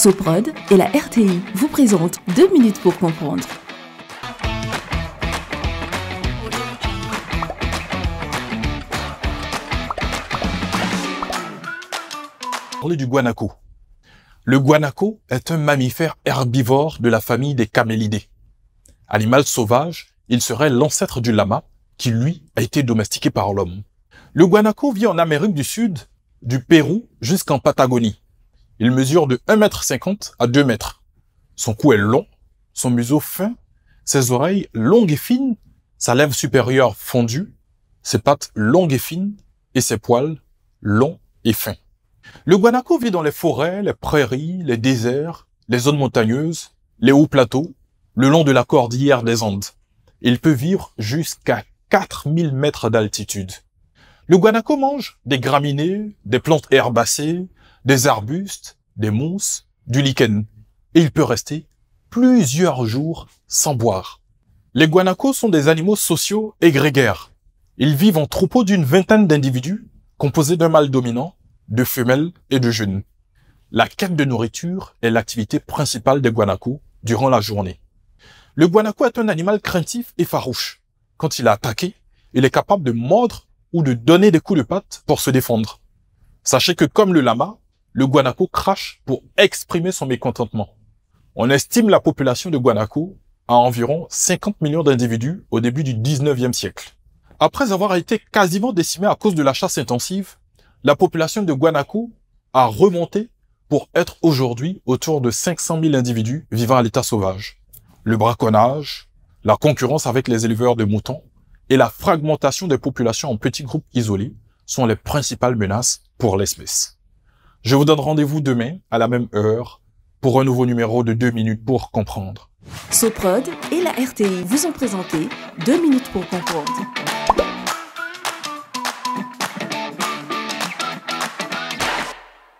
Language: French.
Soprod et la RTI vous présentent 2 minutes pour comprendre. Parler du guanaco. Le guanaco est un mammifère herbivore de la famille des camélidés. Animal sauvage, il serait l'ancêtre du lama qui, lui, a été domestiqué par l'homme. Le guanaco vit en Amérique du Sud, du Pérou jusqu'en Patagonie. Il mesure de 1,50 m à 2 mètres. Son cou est long, son museau fin, ses oreilles longues et fines, sa lèvre supérieure fondue, ses pattes longues et fines et ses poils longs et fins. Le guanaco vit dans les forêts, les prairies, les déserts, les zones montagneuses, les hauts plateaux, le long de la cordillère des Andes. Il peut vivre jusqu'à 4000 mètres d'altitude. Le guanaco mange des graminées, des plantes herbacées, des arbustes, des mousses, du lichen. Et il peut rester plusieurs jours sans boire. Les guanacos sont des animaux sociaux et grégaires. Ils vivent en troupeaux d'une vingtaine d'individus, composés d'un mâle dominant, de femelles et de jeunes. La quête de nourriture est l'activité principale des guanacos durant la journée. Le guanaco est un animal craintif et farouche. Quand il est attaqué, il est capable de mordre ou de donner des coups de patte pour se défendre. Sachez que comme le lama, le guanaco crache pour exprimer son mécontentement. On estime la population de guanaco à environ 50 millions d'individus au début du 19e siècle. Après avoir été quasiment décimée à cause de la chasse intensive, la population de guanaco a remonté pour être aujourd'hui autour de 500 000 individus vivant à l'état sauvage. Le braconnage, la concurrence avec les éleveurs de moutons et la fragmentation des populations en petits groupes isolés sont les principales menaces pour l'espèce. Je vous donne rendez-vous demain à la même heure pour un nouveau numéro de 2 minutes pour comprendre. Soprod et la RTI vous ont présenté 2 minutes pour comprendre.